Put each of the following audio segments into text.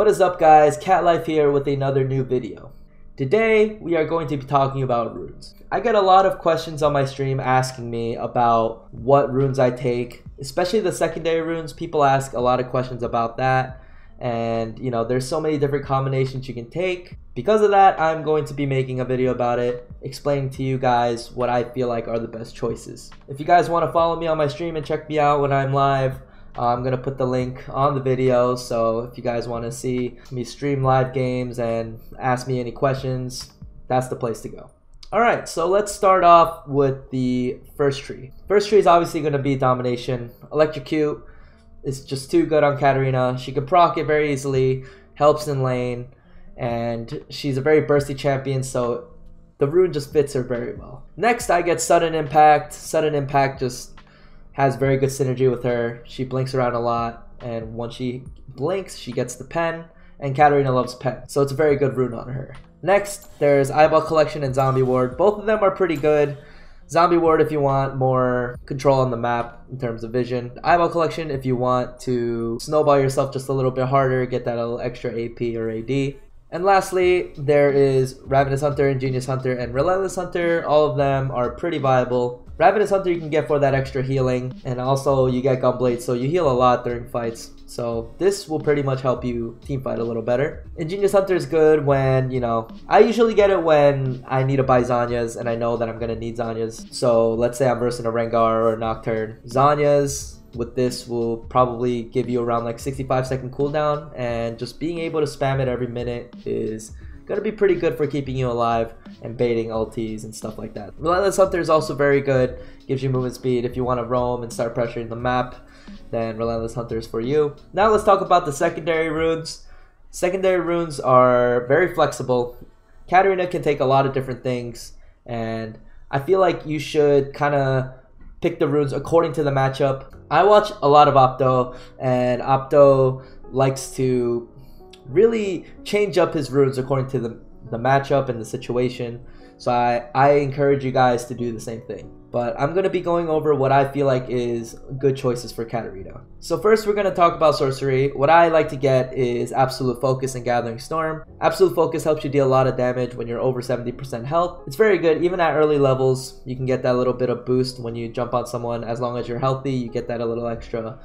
What is up guys, Katlife here with another new video. Today we are going to be talking about runes. I get a lot of questions on my stream asking me about what runes I take, especially the secondary runes. People ask a lot of questions about that, and you know, there's so many different combinations you can take. Because of that, I'm going to be making a video about it, explaining to you guys what I feel like are the best choices. If you guys want to follow me on my stream and check me out when I'm live, I'm going to put the link on the video, so if you guys want to see me stream live games and ask me any questions, that's the place to go. Alright, so let's start off with the first tree. First tree is obviously going to be Domination. Electrocute is just too good on Katarina. She can proc it very easily, helps in lane, and she's a very bursty champion, so the rune just fits her very well. Next, I get Sudden Impact. Sudden Impact just has very good synergy with her. She blinks around a lot, and once she blinks, she gets the pen, and Katarina loves pen, so it's a very good rune on her. Next, there's Eyeball Collection and Zombie Ward. Both of them are pretty good. Zombie Ward if you want more control on the map in terms of vision. Eyeball Collection if you want to snowball yourself just a little bit harder, get that little extra AP or AD. And lastly, there is Ravenous Hunter, Ingenious Hunter, and Relentless Hunter. All of them are pretty viable. Ravenous Hunter you can get for that extra healing, and also you get Gunblade, so you heal a lot during fights. So this will pretty much help you team fight a little better. Ingenious Hunter is good when, you know, I usually get it when I need to buy Zanyas and I know that I'm going to need Zanyas. So let's say I'm versing a Rengar or a Nocturne. Zanyas with this will probably give you around like 65-second cooldown, and just being able to spam it every minute is gonna be pretty good for keeping you alive and baiting ultis and stuff like that. Relentless Hunter is also very good, gives you movement speed. If you want to roam and start pressuring the map, then Relentless Hunter is for you. Now let's talk about the secondary runes. Secondary runes are very flexible. Katarina can take a lot of different things, and I feel like you should kind of pick the runes according to the matchup. I watch a lot of Opto, and Opto likes to really change up his runes according to the matchup and the situation. So I encourage you guys to do the same thing. But I'm going to be going over what I feel like is good choices for Katarina. So first we're going to talk about sorcery. What I like to get is Absolute Focus and Gathering Storm. Absolute Focus helps you deal a lot of damage when you're over 70% health. It's very good even at early levels. You can get that little bit of boost when you jump on someone. As long as you're healthy, you get that a little extra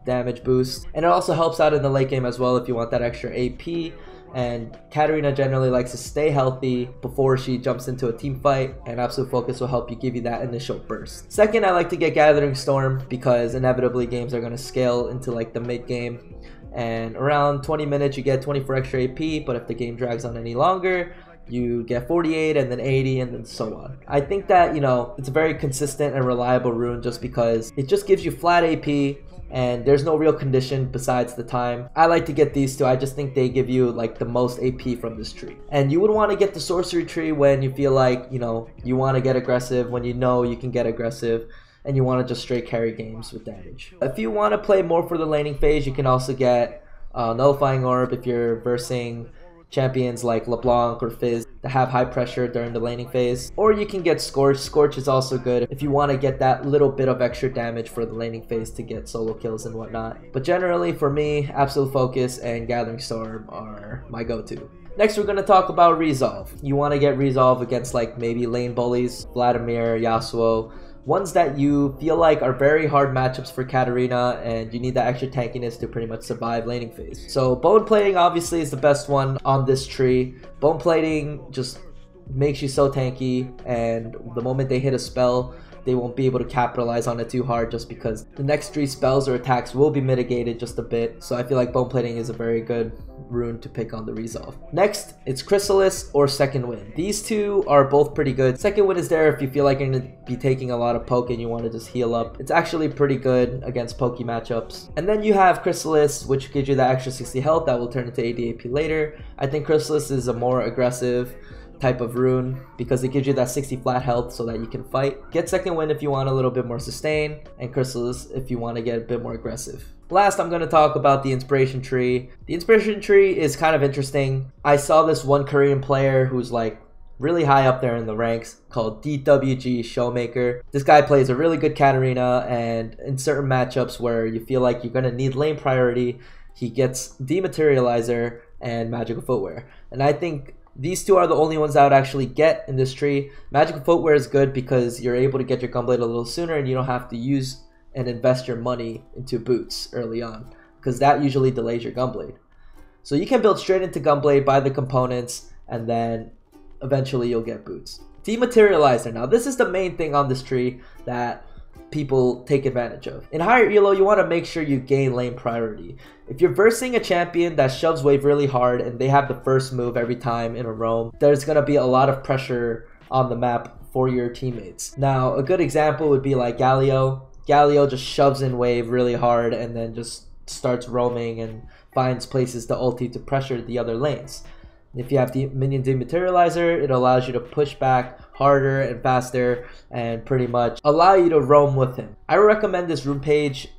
damage boost. And it also helps out in the late game as well if you want that extra AP. And Katarina generally likes to stay healthy before she jumps into a team fight, and Absolute Focus will help you give you that initial burst. Second, I like to get Gathering Storm because inevitably games are going to scale into like the mid game, and around 20 minutes you get 24 extra AP, but if the game drags on any longer, you get 48 and then 80 and then so on. I think that, you know, it's a very consistent and reliable rune just because it just gives you flat AP, and there's no real condition besides the time. I like to get these two. I just think they give you like the most AP from this tree. And you would want to get the sorcery tree when you feel like, you know, you want to get aggressive, when you know you can get aggressive, and you want to just straight carry games with damage. If you want to play more for the laning phase, you can also get Nullifying Orb if you're versing champions like LeBlanc or Fizz that have high pressure during the laning phase. Or you can get Scorch. Scorch is also good if you want to get that little bit of extra damage for the laning phase to get solo kills and whatnot. But generally for me, Absolute Focus and Gathering Storm are my go-to. Next we're going to talk about Resolve. You want to get Resolve against like maybe lane bullies, Vladimir, Yasuo, ones that you feel like are very hard matchups for Katarina, and you need that extra tankiness to pretty much survive laning phase. So Bone Plating obviously is the best one on this tree. Bone Plating just makes you so tanky, and the moment they hit a spell, they won't be able to capitalize on it too hard just because the next 3 spells or attacks will be mitigated just a bit. So I feel like Bone Plating is a very good rune to pick on the Resolve. Next, it's Chrysalis or Second Wind. These two are both pretty good. Second Wind is there if you feel like you're going to be taking a lot of poke and you want to just heal up. It's actually pretty good against pokey matchups. And then you have Chrysalis, which gives you that extra 60 health that will turn into AD/AP later. I think Chrysalis is a more aggressive type of rune because it gives you that 60 flat health so that you can fight. Get Second Wind if you want a little bit more sustain, and Chrysalis if you want to get a bit more aggressive. Last, I'm going to talk about the Inspiration Tree. The Inspiration Tree is kind of interesting. I saw this one Korean player who's like really high up there in the ranks called DWG Showmaker. This guy plays a really good Katarina, and in certain matchups where you feel like you're going to need lane priority, he gets Dematerializer, and magical footwear. And I think these two are the only ones I would actually get in this tree. Magical footwear is good because you're able to get your gunblade a little sooner and you don't have to use and invest your money into boots early on, because that usually delays your gunblade. So you can build straight into gunblade, buy the components, and then eventually you'll get boots. Dematerializer. Now this is the main thing on this tree that people take advantage of. In higher elo, you want to make sure you gain lane priority. If you're versing a champion that shoves wave really hard and they have the first move every time in a roam, there's going to be a lot of pressure on the map for your teammates. Now a good example would be like Galio. Galio just shoves in wave really hard and then just starts roaming and finds places to ulti to pressure the other lanes. If you have the minion dematerializer, it allows you to push back harder and faster and pretty much allow you to roam with him. I recommend this rune page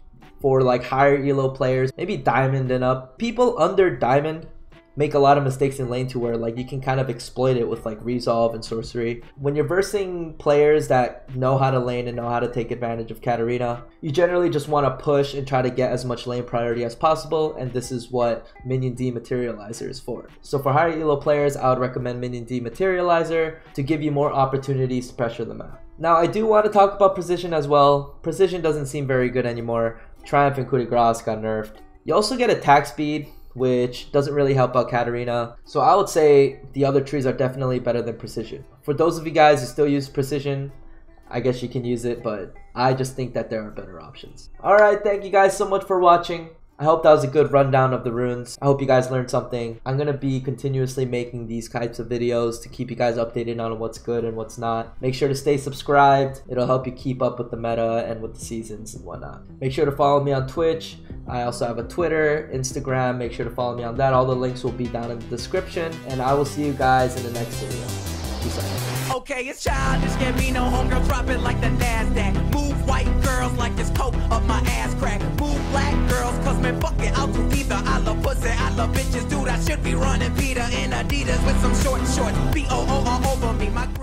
for like higher elo players, maybe diamond and up. People under diamond make a lot of mistakes in lane 2 where like you can kind of exploit it with like resolve and sorcery. When you're versing players that know how to lane and know how to take advantage of Katarina, you generally just want to push and try to get as much lane priority as possible, and this is what minion dematerializer is for. So for higher elo players, I would recommend minion dematerializer to give you more opportunities to pressure the map. Now I do want to talk about precision as well. Precision doesn't seem very good anymore. Triumph and coup de grace got nerfed. You also get attack speed, which doesn't really help out Katarina. So I would say the other trees are definitely better than precision. For those of you guys who still use precision, I guess you can use it, but I just think that there are better options. Alright, thank you guys so much for watching. I hope that was a good rundown of the runes. I hope you guys learned something. I'm going to be continuously making these types of videos to keep you guys updated on what's good and what's not. Make sure to stay subscribed. It'll help you keep up with the meta and with the seasons and whatnot. Make sure to follow me on Twitch. I also have a Twitter, Instagram. Make sure to follow me on that. All the links will be down in the description. And I will see you guys in the next video. Peace out. Okay, it's Childish, Gambino, homegirl, drop it like the NASDAQ. Move white girls like this coat up my ass crack. Move black girls, cause man, fuck it, I'll do either. I love pussy, I love bitches, dude, I should be running Peter in Adidas with some short shorts. B-O-O all over me, my green.